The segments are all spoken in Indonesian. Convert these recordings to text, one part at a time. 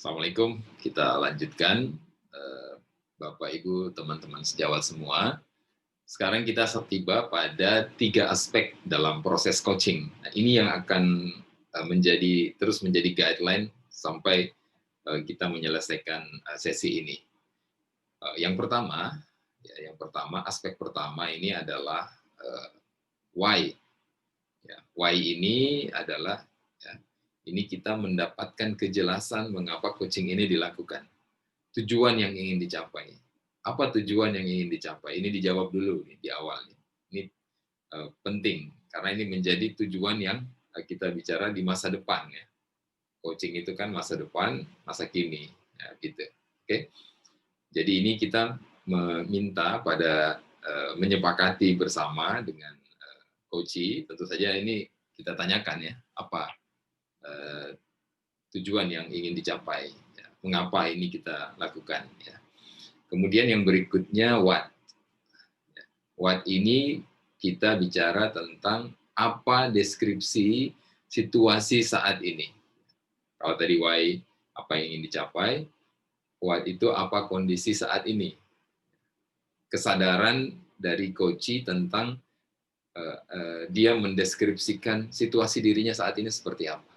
Assalamualaikum, kita lanjutkan Bapak Ibu teman-teman sejawat semua. Sekarang kita tiba pada 3 aspek dalam proses coaching. Nah, ini yang akan terus menjadi guideline sampai kita menyelesaikan sesi ini. Yang pertama, aspek pertama ini adalah why. Ya, why ini adalah ini kita mendapatkan kejelasan mengapa coaching ini dilakukan. Tujuan yang ingin dicapai. Apa tujuan yang ingin dicapai? Ini dijawab dulu di awal. Ini penting karena ini menjadi tujuan yang kita bicara di masa depan ya. Coaching itu kan masa depan, masa kini, ya, gitu. Oke. Jadi ini kita meminta pada menyepakati bersama dengan coachee. Tentu saja ini kita tanyakan ya, apa tujuan yang ingin dicapai, ya. Mengapa ini kita lakukan. Ya. Kemudian yang berikutnya what. What ini kita bicara tentang apa deskripsi situasi saat ini. Kalau tadi why, apa yang ingin dicapai, what itu apa kondisi saat ini. Kesadaran dari coachee tentang dia mendeskripsikan situasi dirinya saat ini seperti apa.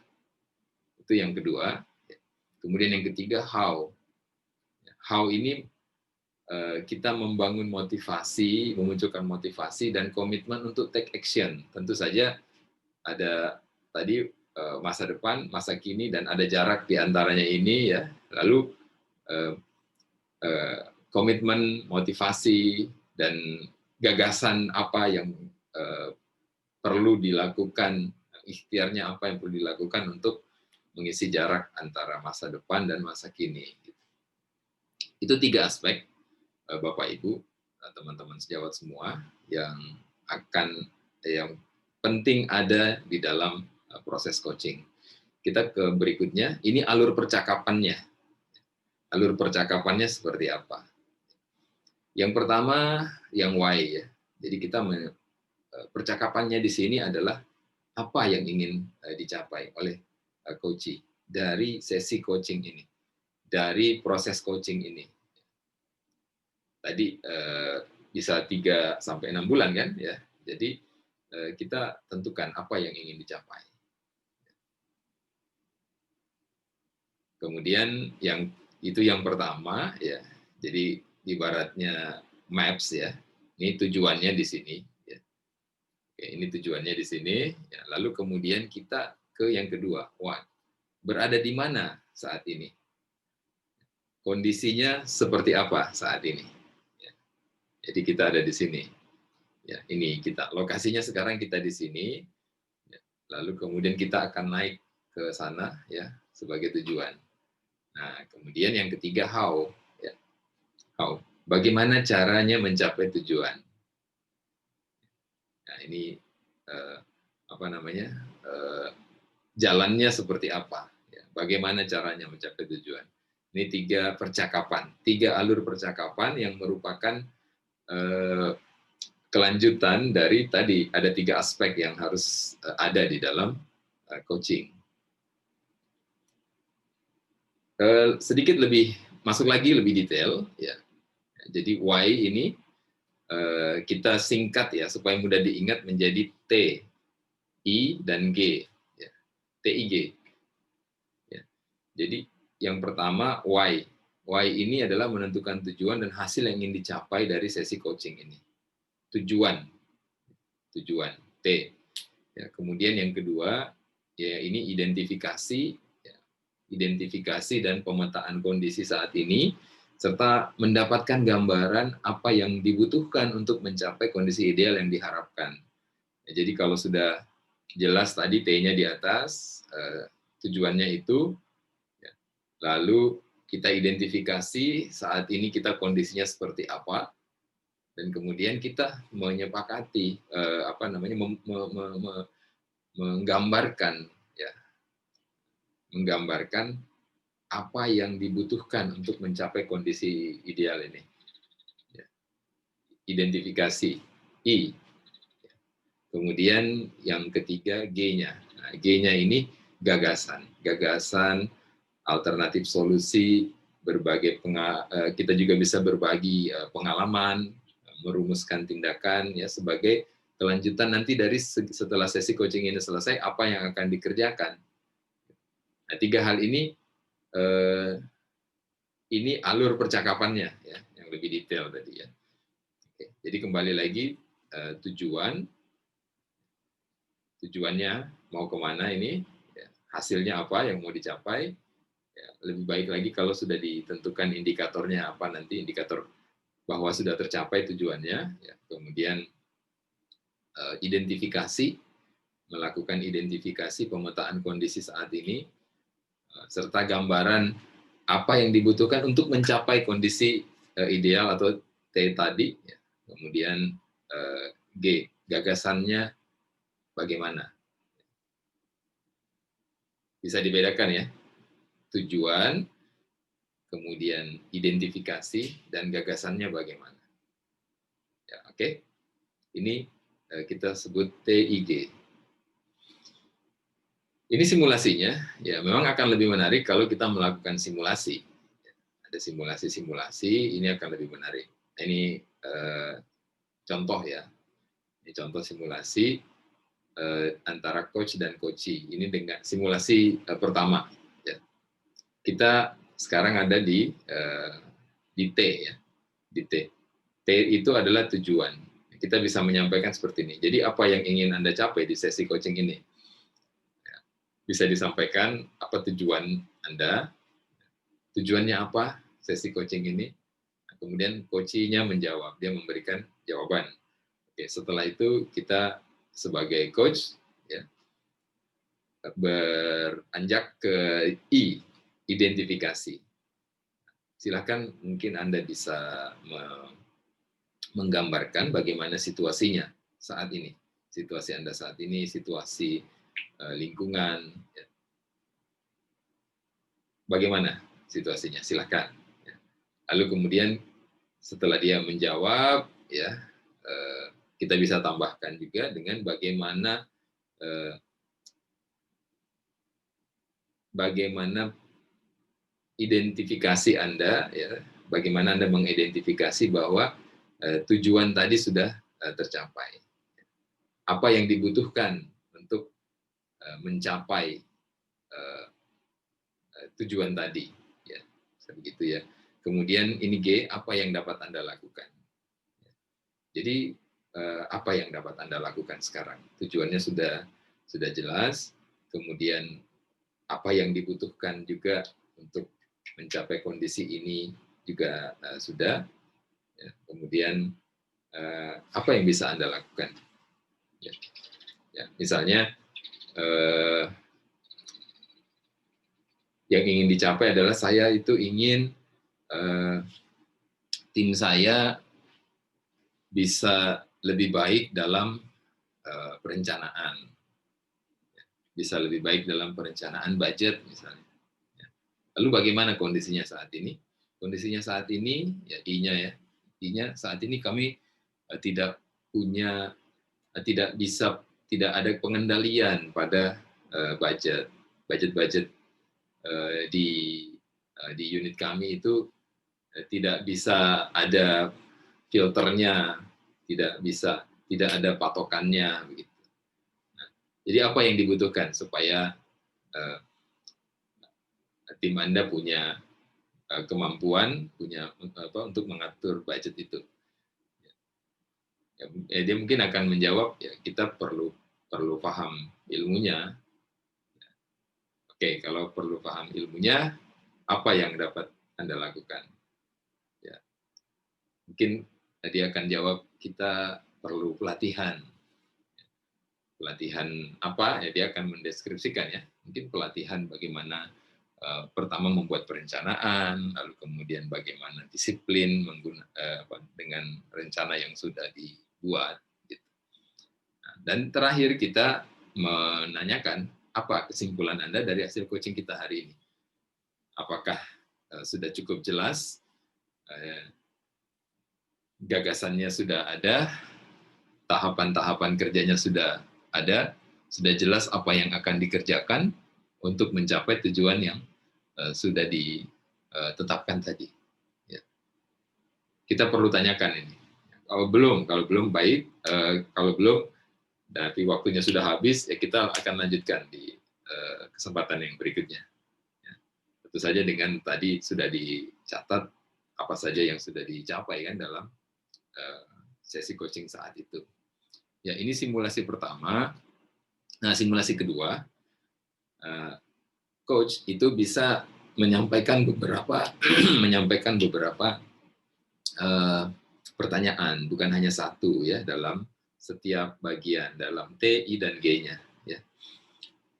Itu yang kedua. Kemudian yang ketiga, how. How ini kita membangun motivasi, memunculkan motivasi dan komitmen untuk take action. Tentu saja ada tadi masa depan, masa kini, dan ada jarak di antaranya ini ya. Lalu komitmen, motivasi, dan gagasan apa yang perlu dilakukan, ikhtiarnya apa yang perlu dilakukan untuk mengisi jarak antara masa depan dan masa kini. Itu 3 aspek, Bapak Ibu, teman-teman sejawat semua, yang penting ada di dalam proses coaching. Kita ke berikutnya, ini alur percakapannya. Alur percakapannya seperti apa? Yang pertama, yang why ya. Jadi kita percakapannya di sini adalah apa yang ingin dicapai oleh coachee dari sesi coaching ini, dari proses coaching ini. Tadi bisa 3 sampai 6 bulan kan ya. Jadi kita tentukan apa yang ingin dicapai. Kemudian itu yang pertama ya. Jadi ibaratnya maps ya. Ini tujuannya di sini ya. Oke, ini tujuannya di sini ya. Lalu kemudian kita ke yang kedua, what? Berada di mana saat ini? Kondisinya seperti apa saat ini? Ya. Jadi kita ada di sini. Ya, ini kita lokasinya sekarang kita di sini. Ya. Lalu kemudian kita akan naik ke sana ya sebagai tujuan. Nah, kemudian yang ketiga how. Ya. How. Bagaimana caranya mencapai tujuan? Nah, ini jalannya seperti apa? Ya. Bagaimana caranya mencapai tujuan? Ini 3 percakapan, 3 alur percakapan yang merupakan kelanjutan dari tadi ada 3 aspek yang harus ada di dalam coaching. Sedikit lebih masuk lagi lebih detail ya. Jadi why ini kita singkat ya supaya mudah diingat menjadi T, I dan G ya. TIG. Ya. Jadi yang pertama why. Why ini adalah menentukan tujuan dan hasil yang ingin dicapai dari sesi coaching ini. Tujuan T. Ya, kemudian yang kedua ya ini identifikasi ya. Identifikasi dan pemetaan kondisi saat ini serta mendapatkan gambaran apa yang dibutuhkan untuk mencapai kondisi ideal yang diharapkan. Ya, jadi kalau sudah jelas tadi T-nya di atas, tujuannya itu, ya, lalu kita identifikasi saat ini kita kondisinya seperti apa, dan kemudian kita menyepakati menggambarkan ya, menggambarkan apa yang dibutuhkan untuk mencapai kondisi ideal ini. Ya. Identifikasi I. Kemudian yang ketiga G-nya. Nah, G-nya ini gagasan. Gagasan alternatif solusi, kita juga bisa berbagi pengalaman, merumuskan tindakan ya sebagai kelanjutan nanti dari setelah sesi coaching ini selesai, apa yang akan dikerjakan. Nah, 3 hal ini alur percakapannya ya, yang lebih detail tadi ya. Oke, jadi kembali lagi tujuannya mau kemana ini, ya, hasilnya apa yang mau dicapai. Ya, lebih baik lagi kalau sudah ditentukan indikatornya apa nanti, indikator bahwa sudah tercapai tujuannya, ya, kemudian melakukan identifikasi pemetaan kondisi saat ini, serta gambaran apa yang dibutuhkan untuk mencapai kondisi ideal atau T tadi, ya. Kemudian G, gagasannya bagaimana. Bisa dibedakan ya, tujuan, kemudian identifikasi, dan gagasannya bagaimana. Ya, oke. Ini kita sebut TIG. Ini simulasinya, ya memang akan lebih menarik kalau kita melakukan simulasi. Ada simulasi-simulasi, ini akan lebih menarik. Ini contoh ya, ini contoh simulasi antara coach dan coachee. Ini dengan simulasi pertama. Ya. Kita sekarang ada di T ya, di T. T itu adalah tujuan. Kita bisa menyampaikan seperti ini. Jadi apa yang ingin Anda capai di sesi coaching ini? Bisa disampaikan apa tujuan Anda, tujuannya apa sesi coaching ini, kemudian coachee-nya menjawab, dia memberikan jawaban. Oke, setelah itu kita sebagai coach ya, beranjak ke I, identifikasi. Silakan mungkin Anda bisa menggambarkan bagaimana situasinya saat ini. Situasi Anda saat ini, situasi lingkungan. Ya. Bagaimana situasinya? Silakan. Ya. Lalu kemudian setelah dia menjawab, ya kita bisa tambahkan juga dengan bagaimana identifikasi Anda, ya, bagaimana Anda mengidentifikasi bahwa tujuan tadi sudah tercapai. Apa yang dibutuhkan untuk mencapai tujuan tadi, ya, begitu ya. Kemudian ini G, apa yang dapat Anda lakukan. Jadi apa yang dapat Anda lakukan sekarang? Tujuannya sudah jelas. Kemudian apa yang dibutuhkan juga untuk mencapai kondisi ini juga sudah. Ya, kemudian apa yang bisa Anda lakukan? Ya, ya, misalnya yang ingin dicapai adalah saya itu ingin tim saya bisa lebih baik dalam perencanaan, bisa lebih baik dalam perencanaan budget misalnya. Lalu bagaimana kondisinya saat ini? Kondisinya saat ini, ya I-nya ya, I-nya saat ini kami tidak ada pengendalian pada budget di unit kami itu tidak bisa ada filternya, tidak ada patokannya begitu. Nah, jadi apa yang dibutuhkan supaya tim Anda punya kemampuan untuk mengatur budget itu? Ya, dia mungkin akan menjawab, ya kita perlu paham ilmunya. Oke, kalau perlu paham ilmunya, apa yang dapat Anda lakukan? Ya, mungkin dia akan jawab, kita perlu pelatihan. Pelatihan apa? Ya, dia akan mendeskripsikan ya. Mungkin pelatihan bagaimana pertama membuat perencanaan, lalu kemudian bagaimana disiplin dengan rencana yang sudah dibuat. Gitu. Nah, dan terakhir kita menanyakan, apa kesimpulan Anda dari hasil coaching kita hari ini? Apakah sudah cukup jelas? Gagasannya sudah ada, tahapan-tahapan kerjanya sudah ada, sudah jelas apa yang akan dikerjakan untuk mencapai tujuan yang sudah ditetapkan tadi. Ya. Kita perlu tanyakan ini. Kalau belum baik, kalau belum, tapi waktunya sudah habis, ya kita akan lanjutkan di kesempatan yang berikutnya. Ya. Tentu saja dengan tadi sudah dicatat apa saja yang sudah dicapai kan dalam sesi coaching saat itu. Ya, ini simulasi pertama. Nah, simulasi kedua, coach itu bisa menyampaikan beberapa pertanyaan, bukan hanya satu ya dalam setiap bagian dalam T, I, dan G-nya. Ya.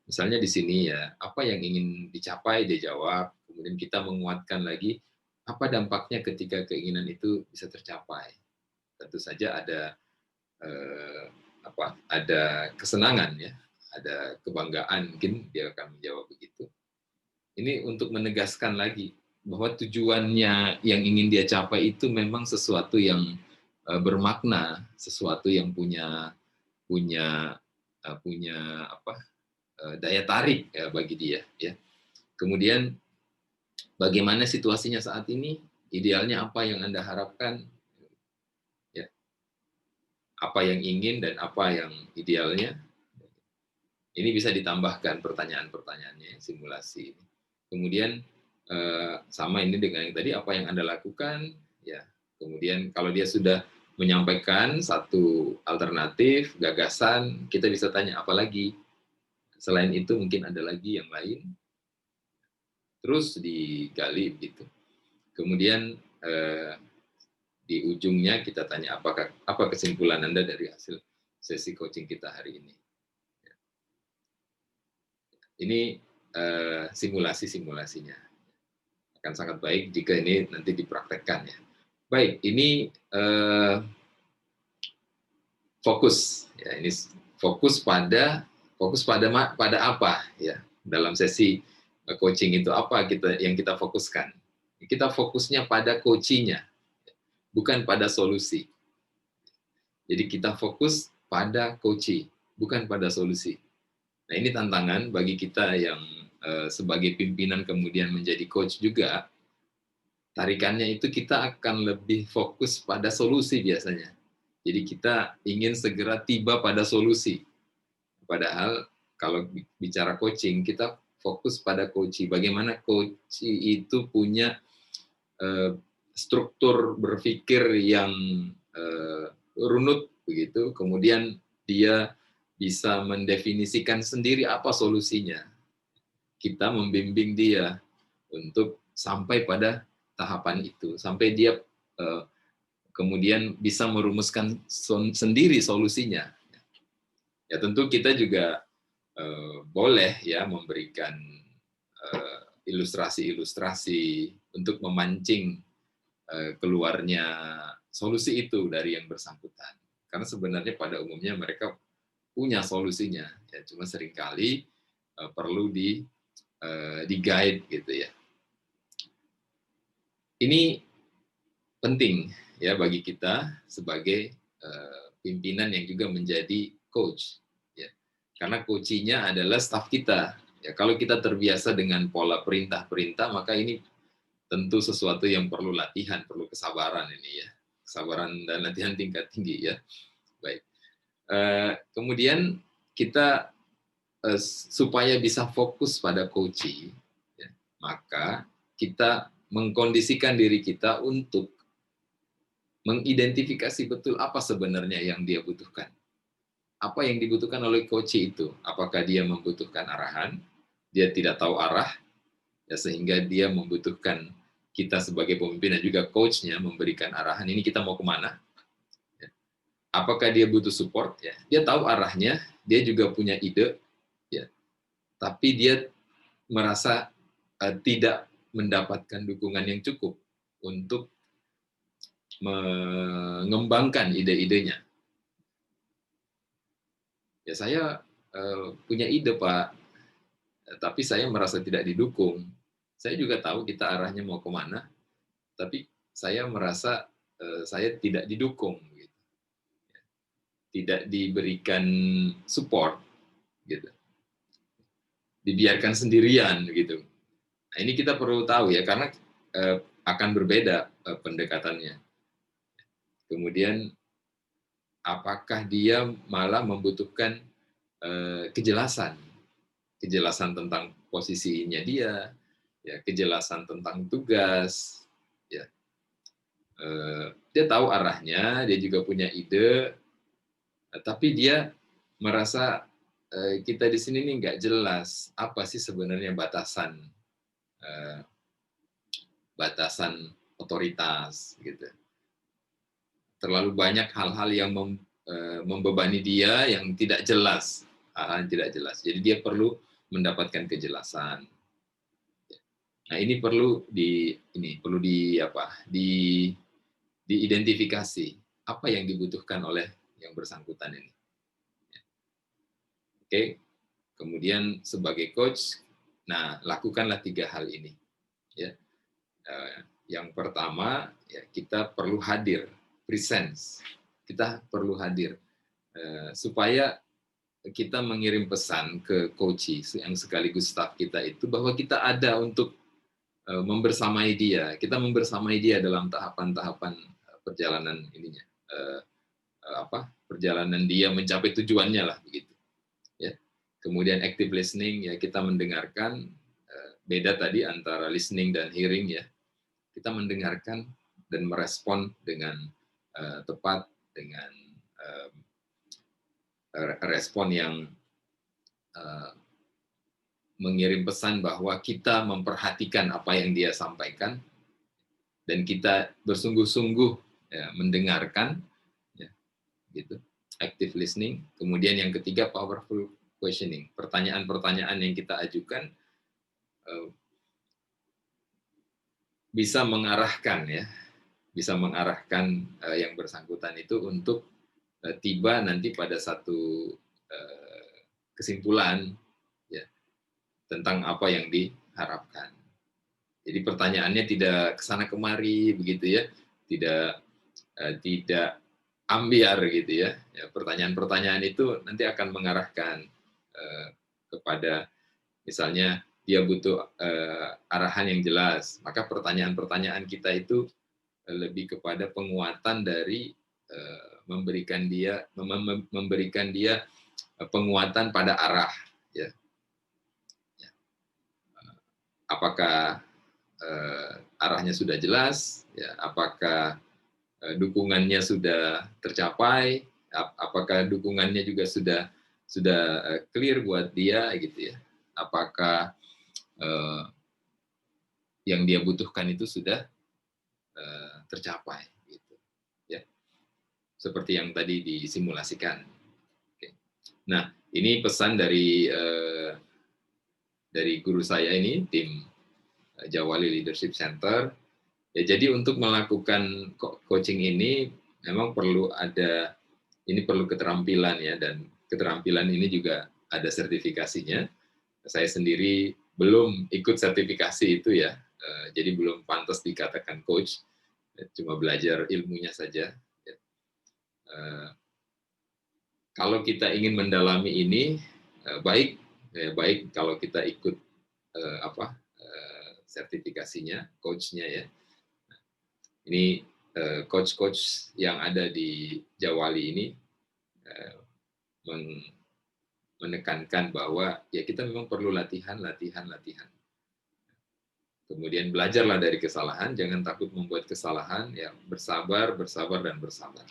Misalnya di sini ya, apa yang ingin dicapai dia jawab, kemudian kita menguatkan lagi apa dampaknya ketika keinginan itu bisa tercapai. Tentu saja ada ada kesenangan ya, ada kebanggaan, mungkin dia akan menjawab begitu. Ini untuk menegaskan lagi bahwa tujuannya yang ingin dia capai itu memang sesuatu yang bermakna, sesuatu yang punya daya tarik ya bagi dia. Ya. Kemudian bagaimana situasinya saat ini? Idealnya apa yang Anda harapkan? Ya. Apa yang ingin dan apa yang idealnya? Ini bisa ditambahkan pertanyaan-pertanyaannya, simulasi. Kemudian sama ini dengan yang tadi, apa yang Anda lakukan? Ya. Kemudian kalau dia sudah menyampaikan satu alternatif, gagasan, kita bisa tanya apa lagi? Selain itu mungkin ada lagi yang lain. Terus digali begitu. Kemudian di ujungnya kita tanya apa kesimpulan Anda dari hasil sesi coaching kita hari ini. Ini simulasi-simulasinya. Akan sangat baik jika ini nanti dipraktekkan ya. Baik, ini fokus ya, ini fokus pada apa ya dalam sesi coaching itu apa yang kita fokuskan. Kita fokusnya pada coaching-nya, bukan pada solusi. Jadi kita fokus pada coaching, bukan pada solusi. Nah, ini tantangan bagi kita yang sebagai pimpinan kemudian menjadi coach juga. Tarikannya itu kita akan lebih fokus pada solusi biasanya. Jadi kita ingin segera tiba pada solusi. Padahal kalau bicara coaching, kita fokus pada coaching. Bagaimana coaching itu punya struktur berpikir yang runut begitu. Kemudian dia bisa mendefinisikan sendiri apa solusinya. Kita membimbing dia untuk sampai pada tahapan itu, sampai dia kemudian bisa merumuskan sendiri solusinya. Ya tentu kita juga boleh ya memberikan ilustrasi-ilustrasi untuk memancing keluarnya solusi itu dari yang bersangkutan. Karena sebenarnya pada umumnya mereka punya solusinya, ya cuma seringkali perlu di guide gitu ya. Ini penting ya bagi kita sebagai pimpinan yang juga menjadi coach ya. Karena coaching-nya adalah staf kita. Ya, kalau kita terbiasa dengan pola perintah-perintah, maka ini tentu sesuatu yang perlu latihan, perlu kesabaran ini ya. Kesabaran dan latihan tingkat tinggi ya. Baik. Kemudian kita supaya bisa fokus pada coaching, ya, maka kita mengkondisikan diri kita untuk mengidentifikasi betul apa sebenarnya yang dia butuhkan. Apa yang dibutuhkan oleh coach itu? Apakah dia membutuhkan arahan? Dia tidak tahu arah, ya, sehingga dia membutuhkan kita sebagai pemimpin dan juga coach-nya memberikan arahan, ini kita mau kemana? Ya. Apakah dia butuh support? Ya. Dia tahu arahnya, dia juga punya ide, ya. Tapi dia merasa tidak mendapatkan dukungan yang cukup untuk mengembangkan ide-idenya. Ya saya punya ide Pak, tapi saya merasa tidak didukung. Saya juga tahu kita arahnya mau kemana, tapi saya merasa saya tidak didukung, gitu. Tidak diberikan support, gitu. Dibiarkan sendirian, gitu. Nah, ini kita perlu tahu ya, karena akan berbeda pendekatannya. Kemudian apakah dia malah membutuhkan kejelasan, kejelasan tentang posisinya dia, ya, kejelasan tentang tugas, ya. Dia tahu arahnya, dia juga punya ide, tapi dia merasa kita di sini nih nggak jelas apa sih sebenarnya batasan eh, batasan otoritas gitu. Terlalu banyak hal-hal yang membebani dia yang tidak jelas, hal-hal yang tidak jelas. Jadi dia perlu mendapatkan kejelasan. Nah, ini perlu perlu diidentifikasi apa yang dibutuhkan oleh yang bersangkutan ini. Oke, kemudian sebagai coach, nah lakukanlah 3 hal ini. Ya, yang pertama, ya, kita perlu hadir, presence. Kita perlu hadir supaya kita mengirim pesan ke coaches yang sekaligus staff kita itu bahwa kita ada untuk membersamai dia. Kita membersamai dia dalam tahapan-tahapan perjalanan ininya, perjalanan dia mencapai tujuannya lah begitu. Ya. Kemudian active listening, ya, kita mendengarkan, beda tadi antara listening dan hearing, ya. Kita mendengarkan dan merespon dengan tepat, dengan respon yang mengirim pesan bahwa kita memperhatikan apa yang dia sampaikan dan kita bersungguh-sungguh, ya, mendengarkan, ya, gitu. Active listening. Kemudian yang ketiga, powerful questioning. Pertanyaan-pertanyaan yang kita ajukan bisa mengarahkan, ya, bisa mengarahkan yang bersangkutan itu untuk tiba nanti pada satu kesimpulan, ya, tentang apa yang diharapkan. Jadi pertanyaannya tidak kesana kemari begitu, ya, tidak ambiar gitu, ya. Pertanyaan-pertanyaan itu nanti akan mengarahkan kepada, misalnya dia butuh arahan yang jelas, maka pertanyaan-pertanyaan kita itu lebih kepada penguatan dari memberikan dia penguatan pada arah, ya. Apakah arahnya sudah jelas, ya, apakah dukungannya sudah tercapai, apakah dukungannya juga sudah clear buat dia gitu, ya. Apakah yang dia butuhkan itu sudah tercapai gitu, ya. Seperti yang tadi disimulasikan. Oke. Nah, ini pesan dari guru saya ini, tim Jawali Leadership Center. Ya, jadi untuk melakukan coaching ini memang perlu keterampilan, ya, dan keterampilan ini juga ada sertifikasinya. Saya sendiri belum ikut sertifikasi itu, ya, jadi belum pantas dikatakan coach, cuma belajar ilmunya saja. Ya. Kalau kita ingin mendalami ini, baik kalau kita ikut sertifikasinya, coach-nya, ya. Ini coach-coach yang ada di Jawali ini menekankan bahwa, ya, kita memang perlu latihan. Kemudian belajarlah dari kesalahan, jangan takut membuat kesalahan, ya, bersabar, dan bersabar.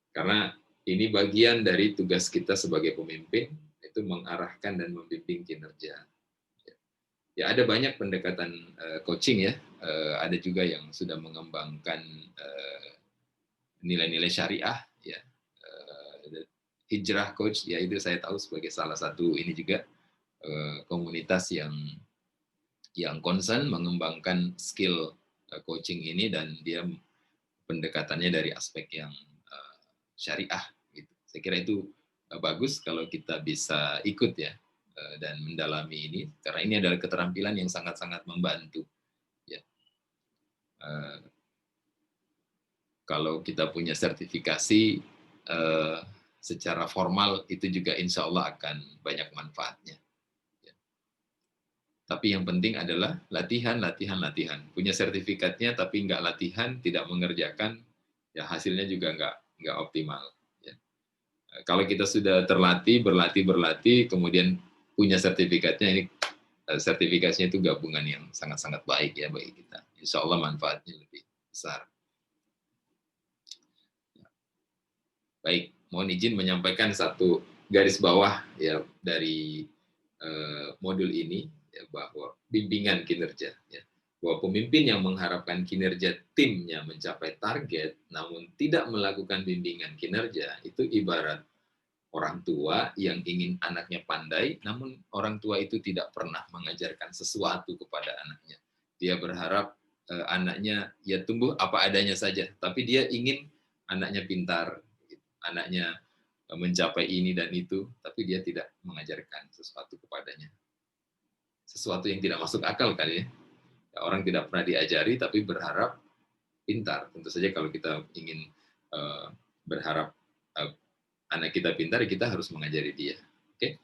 Karena ini bagian dari tugas kita sebagai pemimpin, itu mengarahkan dan membimbing kinerja. Ya, ada banyak pendekatan coaching, ya. Ada juga yang sudah mengembangkan nilai-nilai syariah, ya. Hijrah coach, ya, itu saya tahu sebagai salah satu ini juga komunitas yang concern mengembangkan skill coaching ini, dan dia pendekatannya dari aspek yang syariah gitu. Saya kira itu bagus kalau kita bisa ikut, ya, dan mendalami ini, karena ini adalah keterampilan yang sangat-sangat membantu, ya. Kalau kita punya sertifikasi secara formal, itu juga insya Allah akan banyak manfaatnya. Tapi yang penting adalah latihan, latihan, latihan. Punya sertifikatnya tapi nggak latihan, tidak mengerjakan, ya hasilnya juga nggak optimal. Ya. Kalau kita sudah terlatih, berlatih, kemudian punya sertifikatnya, ini sertifikasinya itu gabungan yang sangat-sangat baik ya bagi kita. Insya Allah manfaatnya lebih besar. Baik, mohon izin menyampaikan satu garis bawah ya dari modul ini, ya, bahwa bimbingan kinerja, ya, bahwa pemimpin yang mengharapkan kinerja timnya mencapai target, namun tidak melakukan bimbingan kinerja, itu ibarat orang tua yang ingin anaknya pandai, namun orang tua itu tidak pernah mengajarkan sesuatu kepada anaknya. Dia berharap anaknya ya tumbuh apa adanya saja, tapi dia ingin anaknya pintar, anaknya mencapai ini dan itu, tapi dia tidak mengajarkan sesuatu kepadanya. Sesuatu yang tidak masuk akal kali ya. Orang tidak pernah diajari tapi berharap pintar. Tentu saja kalau kita ingin berharap anak kita pintar, kita harus mengajari dia. Oke.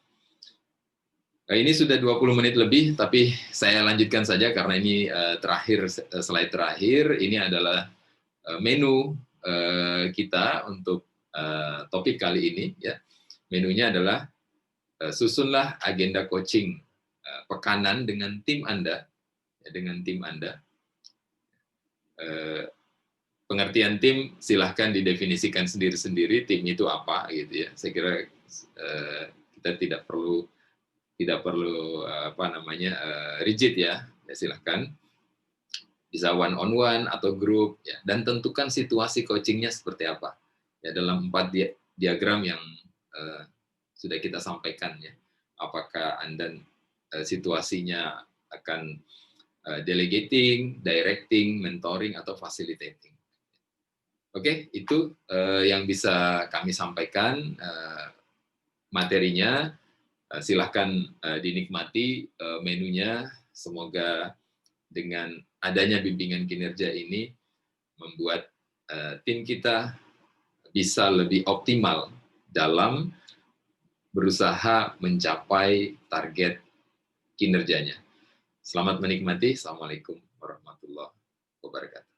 Nah, ini sudah 20 menit lebih, tapi saya lanjutkan saja karena ini terakhir, slide terakhir. Ini adalah menu kita untuk topik kali ini. Ya. Menunya adalah susunlah agenda coaching pekanan dengan tim Anda, ya, dengan tim Anda. Pengertian tim silahkan didefinisikan sendiri-sendiri, tim itu apa gitu ya. Saya kira kita tidak perlu rigid ya. Ya silahkan, bisa one on one atau grup ya, dan tentukan situasi coachingnya seperti apa ya dalam 4 diagram yang sudah kita sampaikan ya. Apakah Anda situasinya akan delegating, directing, mentoring, atau facilitating. Oke, itu yang bisa kami sampaikan materinya. Silahkan dinikmati menunya. Semoga dengan adanya bimbingan kinerja ini membuat tim kita bisa lebih optimal dalam berusaha mencapai target kinerjanya. Selamat menikmati. Assalamualaikum warahmatullahi wabarakatuh.